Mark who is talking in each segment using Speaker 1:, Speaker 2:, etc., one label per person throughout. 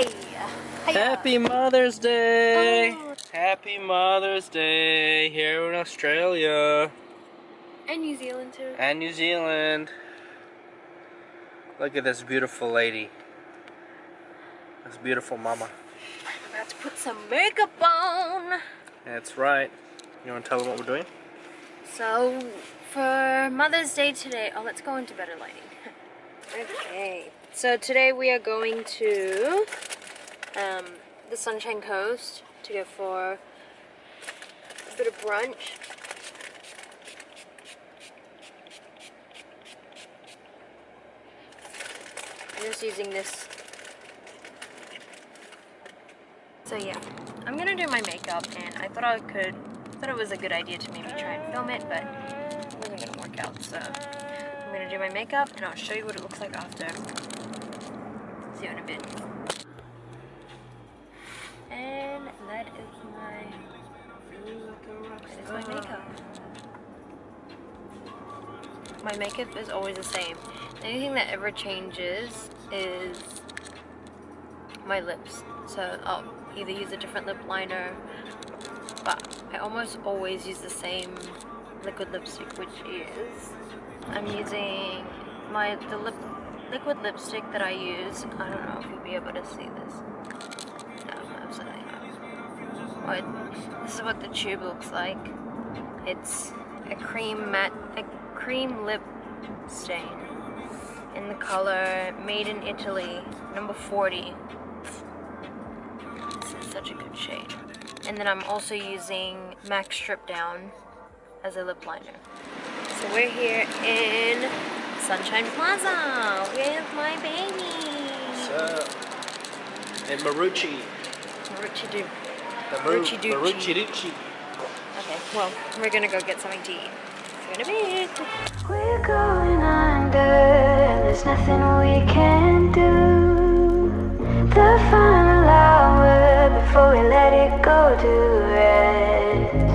Speaker 1: Hey.
Speaker 2: Happy Mother's Day!
Speaker 1: Oh.
Speaker 2: Happy Mother's Day here in Australia.
Speaker 1: And New Zealand too.
Speaker 2: And New Zealand. Look at this beautiful lady. This beautiful mama.
Speaker 1: I'm about to put some makeup on.
Speaker 2: That's right. You want to tell them what we're doing?
Speaker 1: So, for Mother's Day today, let's go into better lighting. Okay. So today we are going to the Sunshine Coast to go for a bit of brunch. I'm just using this. So yeah, I'm gonna do my makeup, and I thought it was a good idea to maybe try and film it, but it wasn't gonna work out. So I'm gonna do my makeup, and I'll show you what it looks like after. See you in a bit. And that is my makeup. My makeup is always the same. The only thing that ever changes is my lips. So I'll either use a different lip liner, but I almost always use the same liquid lipstick, which is, I'm using the liquid lipstick that I use. I don't know if you'll be able to see this. No, absolutely not. Well, this is what the tube looks like. It's a cream lip stain in the color Made in Italy, number 40. This is such a good shade. And then I'm also using MAC Strip Down as a lip liner. So we're here in Sunshine Plaza with my baby.
Speaker 2: So, and Marucci.
Speaker 1: Marucci do.
Speaker 2: Marucci.
Speaker 1: Okay, well, we're gonna go get something to eat. See you in a bit.
Speaker 3: We're going under, and there's nothing we can do. The final hour before we let it go to rest.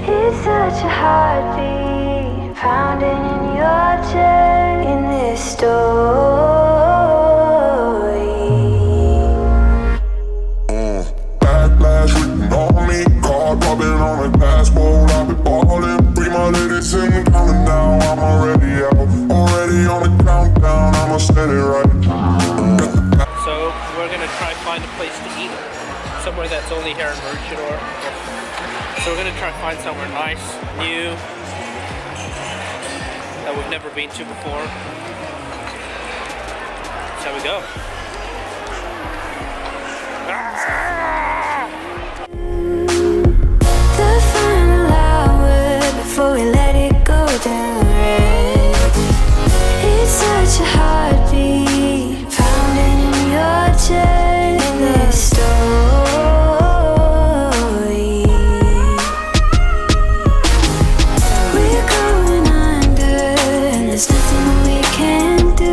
Speaker 3: It's such a heartbeat pounding in your chest in this story.
Speaker 4: Backlash written on me, card rubbing on a glass bowl. I've been ballin', bring my ladies in, counting down. I'm already out, already on the countdown. I'ma set it right.
Speaker 2: So we're gonna try find a place to eat, somewhere that's only here in Maroochydore. So we're gonna try find somewhere nice, new, that we've never been to before. That's how we go.
Speaker 3: The final hour before we let it go to rest. It's such a heartbeat pounding in your chest in this story. We're going under, and there's nothing we can do.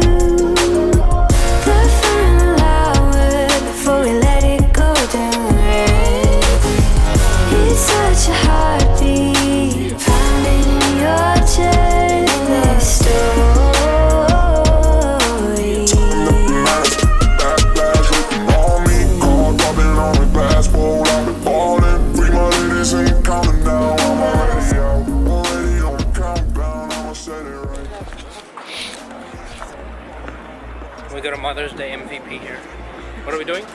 Speaker 3: The final hour before we let it go to rest. It's such a heartbeat pounding in your chest in this story.
Speaker 4: Backlash written on me, card rubbing on a glass bowl. I've been ballin', bring my ladies in, counting down. I'm already out, already on the countdown. I'ma set it right.
Speaker 2: We got a Mother's Day MVP here. What are we doing?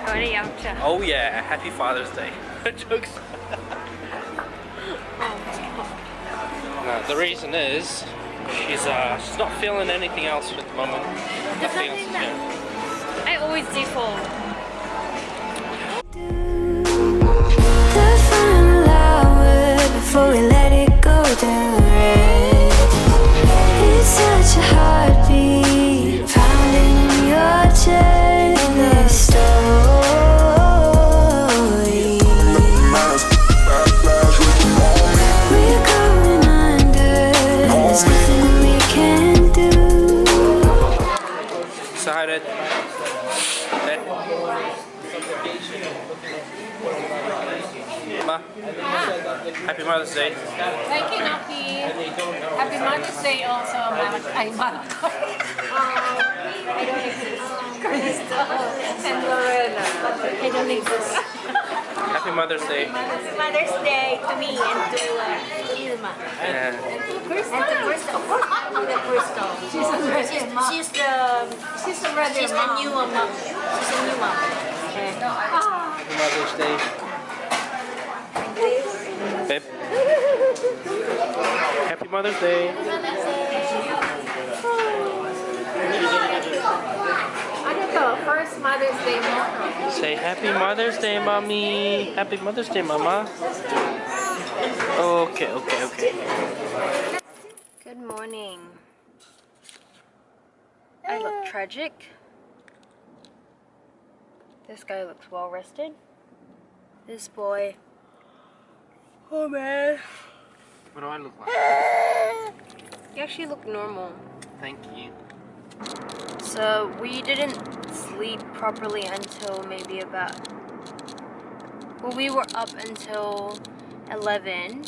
Speaker 1: Going to Yamcha.
Speaker 2: Oh yeah, happy Father's Day. Jokes. No, the reason is she's not feeling anything else at the moment. Nothing else. Yeah.
Speaker 1: I always default.
Speaker 3: The final hour before we let it go to rest. It's such a heartbeat pounding in your chest in this story.
Speaker 4: Backlash written on me.
Speaker 3: We're going under, there's nothing we can do.
Speaker 2: Excited. Ma, happy Mother's Day.
Speaker 5: Thank you, Naki. Happy Mother's Day also, Malak. Ay, Malak. I don't exist. Krystal and Lorena. I don't exist.
Speaker 2: Happy Mother's Day.
Speaker 5: Mother's Day to me and to Ilma.
Speaker 2: Yeah.
Speaker 5: And to Krystal. I'm the Krystal. She's a brother mom. She's a new mom. She's a new mom.
Speaker 2: Happy Mother's Day. Babe. Happy Mother's Day.
Speaker 5: Ano to? First Mother's Day mo.
Speaker 2: Say Happy Mother's Day, Mommy. Happy Mother's Day, Mama. Okay.
Speaker 1: Good morning. I look tragic. This guy looks well rested. This boy. Oh man.
Speaker 2: What do I look like?
Speaker 1: You actually look normal.
Speaker 2: Thank you.
Speaker 1: So we didn't sleep properly until maybe about, well, we were up until 11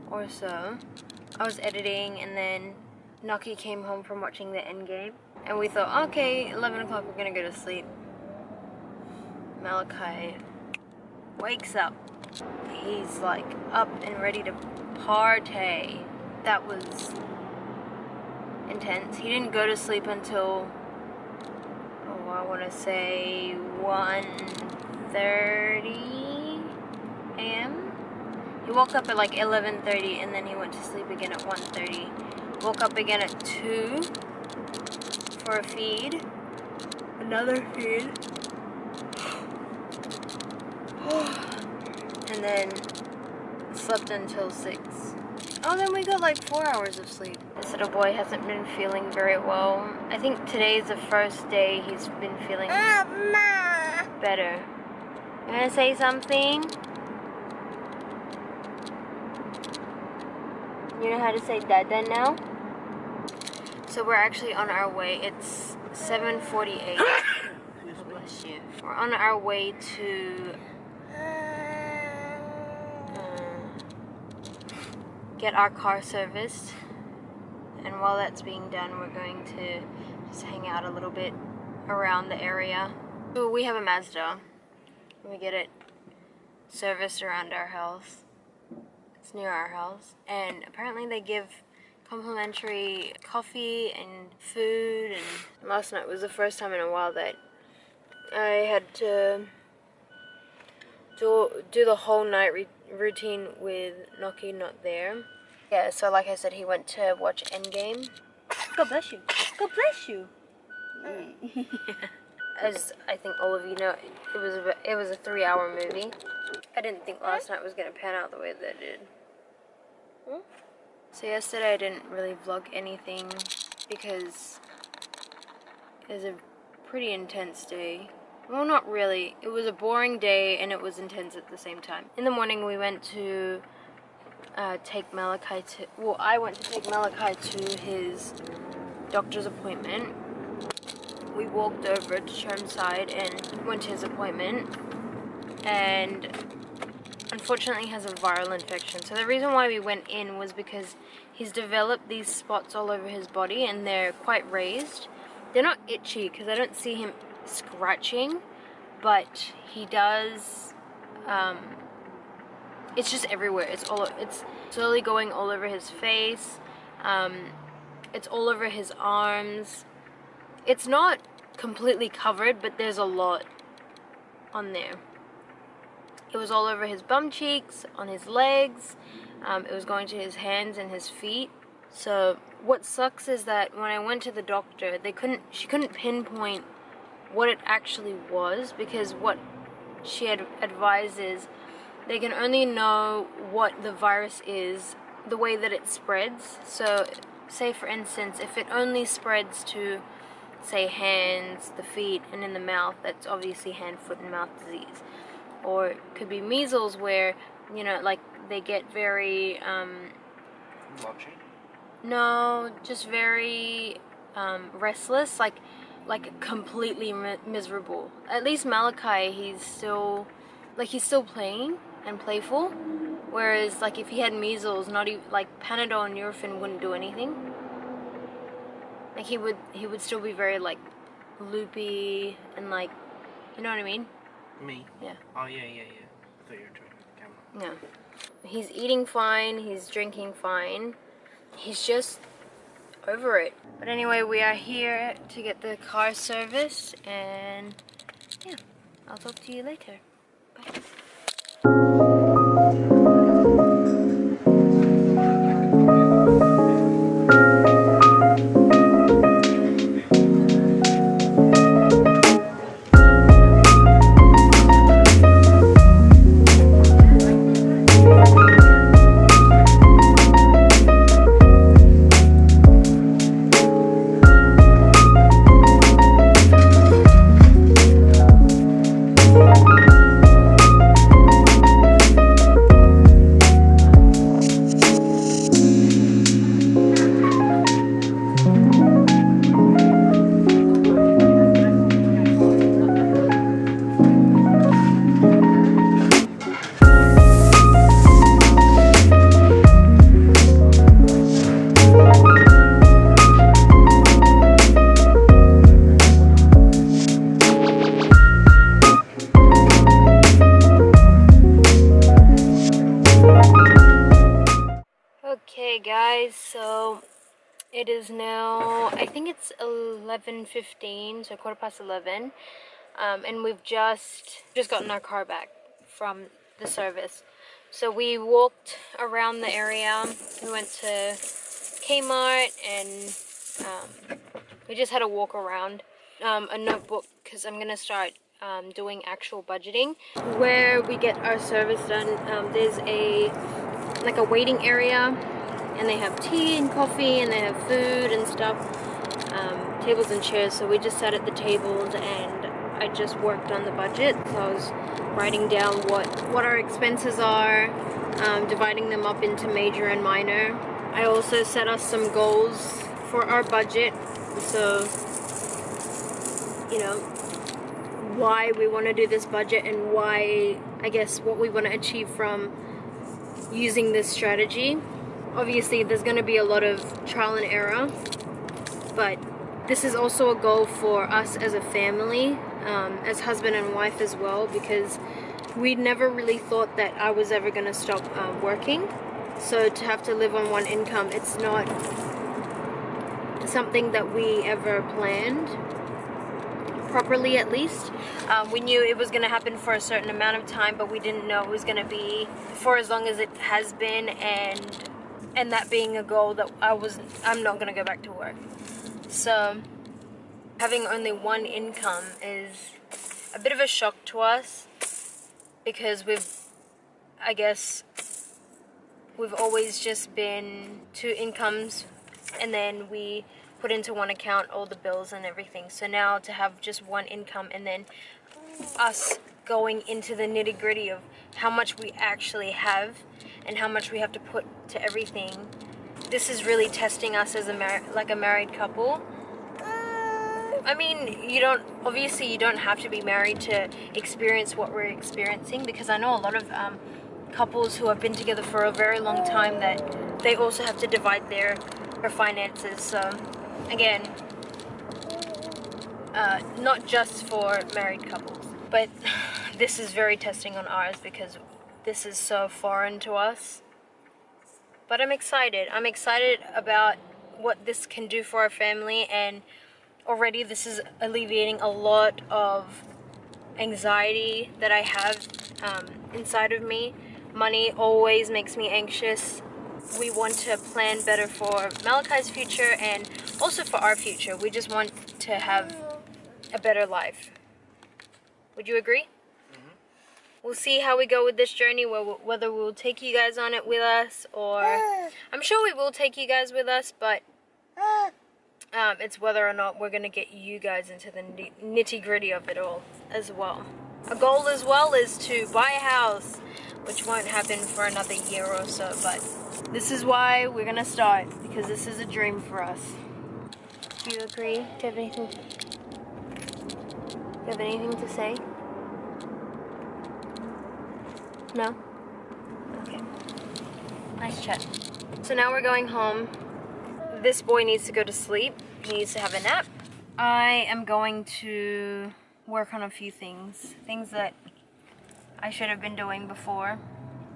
Speaker 1: or so. I was editing and then Naki came home from watching the Endgame and we thought, okay, 11 o'clock we're gonna go to sleep. Malachi wakes up. He's like up and ready to party. That was intense. He didn't go to sleep until, oh, I want to say 1:30 a.m. He woke up at like 11:30 and then he went to sleep again at 1:30. Woke up again at 2 for a feed. Another feed. And then slept until 6. Oh, then we got like 4 hours of sleep. This little boy hasn't been feeling very well. I think today's the first day he's been feeling better. You wanna say something? You know how to say dada now? So we're actually on our way. It's 7:48. Bless you. We're on our way to get our car serviced, and while that's being done we're going to just hang out a little bit around the area. So we have a Mazda. We get it serviced around our house. It's near our house, and apparently they give complimentary coffee and food, and last night was the first time in a while that I had to do the whole night routine with Noki not there. Yeah, so like I said, he went to watch Endgame. God bless you. God bless you. As I think all of you know, it was a 3-hour movie. I didn't think last night was gonna pan out the way that it did. So yesterday I didn't really vlog anything because it was a pretty intense day. Well, not really. It was a boring day and it was intense at the same time. In the morning we went to take Malachi to, well, I went to take Malachi to his doctor's appointment. We walked over to Chermside and went to his appointment, and unfortunately he has a viral infection. So the reason why we went in was because he's developed these spots all over his body and they're quite raised. They're not itchy because I don't see him scratching, but he does, it's just everywhere. It's slowly going all over his face. It's all over his arms. It's not completely covered, but there's a lot on there. It was all over his bum cheeks, on his legs. It was going to his hands and his feet. So what sucks is that when I went to the doctor, she couldn't pinpoint what it actually was, because what she had advised is they can only know what the virus is the way that it spreads. So say for instance, if it only spreads to, say, hands, the feet, and in the mouth, that's obviously hand, foot, and mouth disease. Or it could be measles, where, you know, like they get very
Speaker 2: Blotchy?
Speaker 1: no, just very restless, like completely miserable. At least Malachi, he's still playing and playful, whereas like if he had measles, not even like Panadol and Nurofen wouldn't do anything. Like he would still be very like loopy and like, you know what I mean?
Speaker 2: Me?
Speaker 1: Yeah.
Speaker 2: Oh, yeah. I thought you were trying the camera.
Speaker 1: No. He's eating fine, he's drinking fine. He's just over it. But anyway, we are here to get the car serviced, and yeah, I'll talk to you later. Bye. Okay guys, so it is now, I think it's 11:15, so 11:15, and we've just gotten our car back from the service. So we walked around the area, we went to Kmart, and we just had a walk around. A notebook, because I'm gonna start doing actual budgeting. Where we get our service done, there's a waiting area, and they have tea and coffee, and they have food and stuff, tables and chairs. So we just sat at the tables, and I just worked on the budget. So I was writing down what our expenses are, dividing them up into major and minor. I also set us some goals for our budget, so you know why we want to do this budget, and why, I guess, what we want to achieve from using this strategy. Obviously there's going to be a lot of trial and error, but this is also a goal for us as a family, as husband and wife as well, because we never really thought that I was ever going to stop working. So to have to live on one income, it's not something that we ever planned properly, at least. We knew it was going to happen for a certain amount of time, but we didn't know it was going to be for as long as it has been, and that being a goal that I'm not going to go back to work. So having only one income is a bit of a shock to us, because I guess we've always just been two incomes, and then we put into one account all the bills and everything. So now to have just one income, and then us going into the nitty-gritty of how much we actually have and how much we have to put to everything, this is really testing us as a married couple. I mean, you don't have to be married to experience what we're experiencing, because I know a lot of couples who have been together for a very long time that they also have to divide their finances. So again, not just for married couples, but this is very testing on ours, because this is so foreign to us. But I'm excited about what this can do for our family, and already this is alleviating a lot of anxiety that I have inside of me. Money always makes me anxious. We want to plan better for Malachi's future and also for our future. We just want to have a better life. Would you agree? Mm-hmm. We'll see how we go with this journey, whether we'll take you guys on it with us, or I'm sure we will take you guys with us, but it's whether or not we're going to get you guys into the nitty-gritty of it all as well. A goal as well is to buy a house, which won't happen for another year or so, but this is why we're going to start, because this is a dream for us. Do you agree? Do you have anything to say? No? Okay. Nice chat. So now we're going home. This boy needs to go to sleep. He needs to have a nap. I am going to work on a few things that I should have been doing before.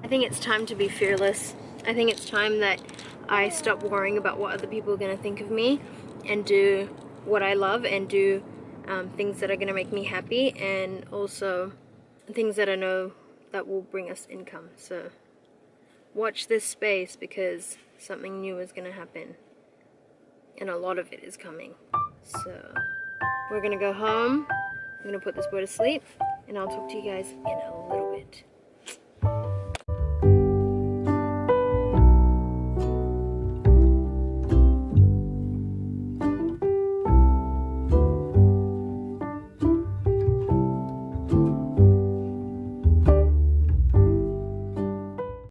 Speaker 1: I think it's time to be fearless. I think it's time that I stop worrying about what other people are going to think of me and do what I love and do things that are going to make me happy, and also things that I know that will bring us income. So watch this space, because something new is going to happen, and a lot of it is coming. So we're going to go home. I'm going to put this boy to sleep, and I'll talk to you guys in a little